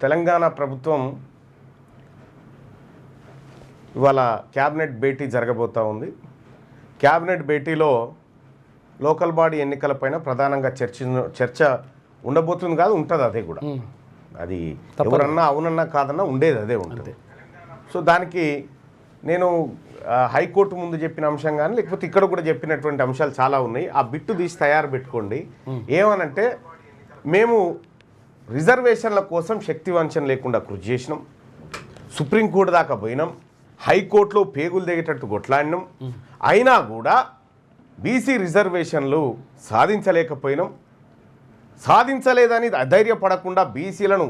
తెలంగాణ ప్రభుత్వం ఇవాళ క్యాబినెట్ భేటీ జరగబోతూ ఉంది. క్యాబినెట్ భేటీలో లోకల్ బాడీ ఎన్నికలపైన ప్రధానంగా చర్చ ఉండబోతుంది కాదు, ఉంటుంది. అదే కూడా అది ఎవరన్నా అవునన్నా కాదన్నా ఉండేది అదే ఉంటుంది. సో దానికి నేను హైకోర్టు ముందు చెప్పిన అంశం కానీ లేకపోతే ఇక్కడ కూడా చెప్పినటువంటి అంశాలు చాలా ఉన్నాయి. ఆ బిట్టు తీసి తయారు పెట్టుకోండి. ఏమనంటే మేము రిజర్వేషన్ల కోసం శక్తి వంచన లేకుండా కృషి చేసినాం, సుప్రీంకోర్టు దాకా పోయినాం, హైకోర్టులో పేగులు దిగేటట్టు కొట్లాడినాం, అయినా కూడా బీసీ రిజర్వేషన్లు సాధించలేకపోయినాం. సాధించలేదని అధైర్యపడకుండా బీసీలను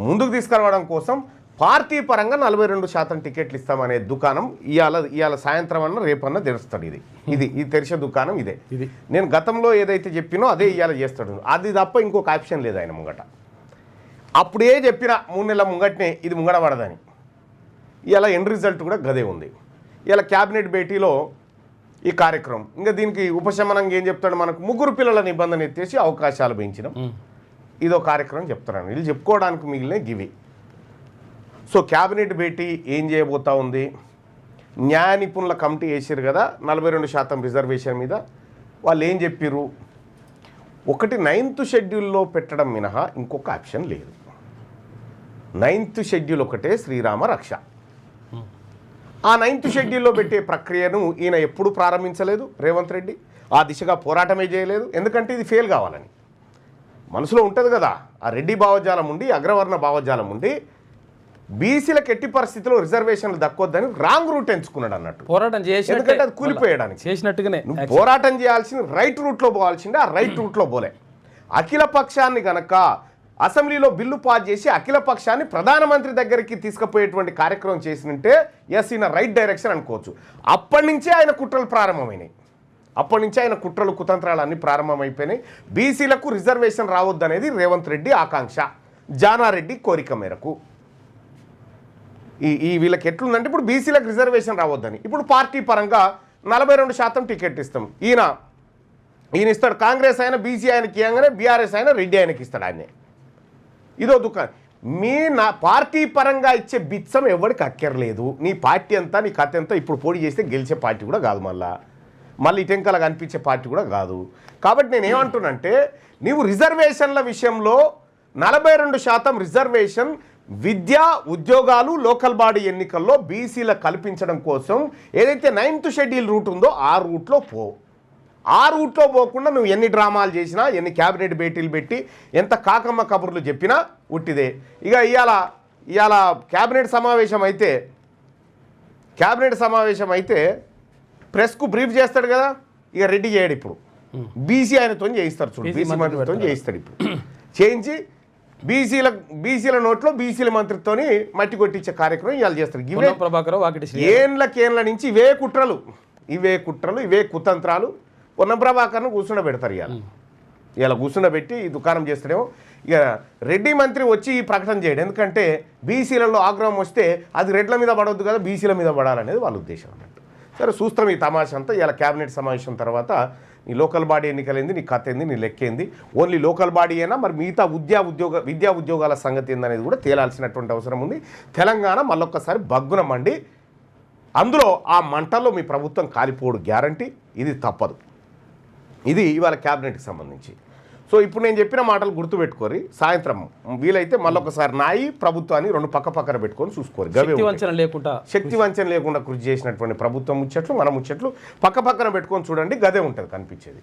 ముందుకు తీసుకురావడం కోసం పార్టీ పరంగా 42% టికెట్లు ఇస్తామనే దుకాణం ఇవాళ సాయంత్రం అన్న రేపన్నా తెరుస్తాడు. ఇది తెరిచే దుకాణం ఇదే. నేను గతంలో ఏదైతే చెప్పినో అదే ఇవాళ చేస్తాడు. అది తప్ప ఇంకొక ఆప్షన్ లేదు ఆయన ముంగట. అప్పుడే చెప్పిన 3 నెలల ముంగటనే ఇది ముంగడ పడదని. ఇవాళ ఎండ్ రిజల్ట్ కూడా గదే ఉంది. ఇవాళ క్యాబినెట్ భేటీలో ఈ కార్యక్రమం ఇంకా దీనికి ఉపశమనంగా ఏం చెప్తాడు, మనకు 3 పిల్లల నిబంధన ఎత్తేసి అవకాశాలు పెంచినాం, ఇదో కార్యక్రమం చెప్తున్నాను. వీళ్ళు చెప్పుకోవడానికి మిగిలిన గివి. సో క్యాబినెట్ భేటీ ఏం చేయబోతా ఉంది, న్యాయ నిపుణుల కమిటీ వేసారు కదా 42% రిజర్వేషన్ మీద. వాళ్ళు ఏం చెప్పారు, ఒకటి 9th షెడ్యూల్లో పెట్టడం మినహా ఇంకొక ఆప్షన్ లేదు. 9th షెడ్యూల్ ఒకటే శ్రీరామ రక్ష. ఆ 9th షెడ్యూల్లో పెట్టే ప్రక్రియను ఈయన ఎప్పుడు ప్రారంభించలేదు రేవంత్ రెడ్డి. ఆ దిశగా పోరాటమే చేయలేదు. ఎందుకంటే ఇది ఫెయిల్ కావాలని మనసులో ఉంటుంది కదా. ఆ రెడ్డి భావజాలం ఉండి, అగ్రవర్ణ భావజాలం ఉండి బీసీలకు ఎట్టి పరిస్థితిలో రిజర్వేషన్లు దక్కొద్దని రాంగ్ రూట్ ఎంచుకున్నాడు అన్నట్టు. పోరాటం చేసి ఎందుకంటే అది కూలిపోయడానికి చేసినట్టుగానే పోరాటం చేయాల్సింది రైట్ రూట్లో పోవాల్సిందే. ఆ రైట్ రూట్లో పోలే. అఖిల పక్షాన్ని గనక అసెంబ్లీలో బిల్లు పాస్ చేసి అఖిల పక్షాన్ని ప్రధానమంత్రి దగ్గరికి తీసుకుపోయేటువంటి కార్యక్రమం చేసినంటే ఎస్ ఇన్ రైట్ డైరెక్షన్ అనుకోవచ్చు. అప్పటి నుంచే ఆయన కుట్రలు ప్రారంభమైనాయి. అప్పటి నుంచే ఆయన కుట్రలు కుతంత్రాలు అన్నీ ప్రారంభమైపోయినాయి. బీసీలకు రిజర్వేషన్ రావద్దనేది రేవంత్ రెడ్డి ఆకాంక్ష, జానారెడ్డి కోరిక మేరకు. ఈ వీళ్ళకి ఎట్లుందంటే ఇప్పుడు బీసీలకు రిజర్వేషన్ రావద్దని ఇప్పుడు పార్టీ పరంగా 42% టికెట్ ఇస్తాం. ఈయన ఇస్తాడు. కాంగ్రెస్ అయినా బీసీ ఆయనకి ఇవ్వగానే బీఆర్ఎస్ అయినా రెడ్డి ఆయనకి ఇస్తాడు. ఆయనే ఇదో దుకాణం. నా పార్టీ పరంగా ఇచ్చే బిచ్చం ఎవరికి అక్కర్లేదు. నీ పార్టీ అంతా నీ కథ అంతా ఇప్పుడు పోటీ చేస్తే గెలిచే పార్టీ కూడా కాదు, మళ్ళీ ఇటెంకలా కనిపించే పార్టీ కూడా కాదు. కాబట్టి నేనేమంటున్నానంటే నీవు రిజర్వేషన్ల విషయంలో 42% రిజర్వేషన్ విద్యా ఉద్యోగాలు లోకల్ బాడీ ఎన్నికల్లో బీసీలకు కల్పించడం కోసం ఏదైతే 9th షెడ్యూల్ రూట్ ఉందో ఆ రూట్లో పో. ఆ రూట్లో పోకుండా నువ్వు ఎన్ని డ్రామాలు చేసినా, ఎన్ని క్యాబినెట్ భేటీలు పెట్టి, ఎంత కాకమ్మ కబుర్లు చెప్పినా ఉట్టిదే. ఇక ఇవాళ క్యాబినెట్ సమావేశం అయితే ప్రెస్కు బ్రీఫ్ చేస్తాడు కదా. ఇక రెడ్డి చేయడు. ఇప్పుడు బీసీ ఆయనతో చేయిస్తారు చూడు, బీసీ మంత్రితో చేయిస్తాడు. ఇప్పుడు చేయించి బీసీల నోట్లో బీసీల మంత్రితోని మట్టి కొట్టించే కార్యక్రమం ఇవాళ చేస్తారు. ఏళ్ళ నుంచి ఇవే కుట్రలు, ఇవే కుతంత్రాలు. పొన్నం ప్రభాకర్ను కూర్చుండబెడతారు. ఇవాళ కూర్చుండబెట్టి ఈ దుకాణం చేస్తాడేమో. ఇక రెడ్డి మంత్రి వచ్చి ఈ ప్రకటన చేయడం, ఎందుకంటే బీసీలలో ఆగ్రహం వస్తే అది రెడ్ల మీద పడవద్దు కదా, బీసీల మీద పడాలనేది వాళ్ళ ఉద్దేశం అన్నట్టు. సరే చూస్తాం ఈ తమాషా అంతా. ఇలా క్యాబినెట్ సమావేశం తర్వాత నీ లోకల్ బాడీ ఎన్నికలేంది, నీ కథ ఏంది, నీ లెక్కేంది, ఓన్లీ లోకల్ బాడీ అయినా మరి మిగతా విద్యా ఉద్యోగాల సంగతి ఏందనేది కూడా తేలాల్సినటువంటి అవసరం ఉంది. తెలంగాణ మళ్ళొక్కసారి బగ్గున మండి అందులో ఆ మంటల్లో మీ ప్రభుత్వం కాలిపోడు గ్యారంటీ, ఇది తప్పదు. ఇది ఇవాళ క్యాబినెట్కి సంబంధించి. సో ఇప్పుడు నేను చెప్పిన మాటలు గుర్తుపెట్టుకోరి. సాయంత్రం వీలైతే మళ్ళొకసారి నాయి ప్రభుత్వాన్ని 2 పక్కన పెట్టుకొని చూసుకోరు. శక్తి వంచన లేకుండా కృషి చేసినటువంటి ప్రభుత్వం ముచ్చట్లు, మన ముచ్చట్లు పక్కన పెట్టుకొని చూడండి. గదే ఉంటుంది కనిపించేది.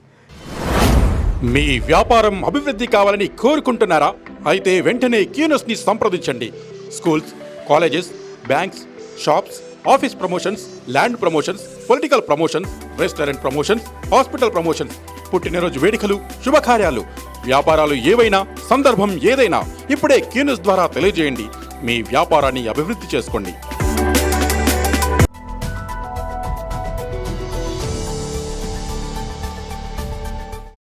మీ వ్యాపారం అభివృద్ధి కావాలని కోరుకుంటున్నారా? అయితే వెంటనే క్యూనస్ని సంప్రదించండి. Schools, colleges, banks, shops, office promotions, land promotions, political promotions, restaurant promotions, hospital promotions, పుట్టినరోజు వేడుకలు, శుభకార్యాలు, వ్యాపారాలు ఏవైనా, సందర్భం ఏదైనా ఇప్పుడే క్యూనస్ ద్వారా తెలియజేయండి. మీ వ్యాపారాన్ని అభివృద్ధి చేసుకోండి.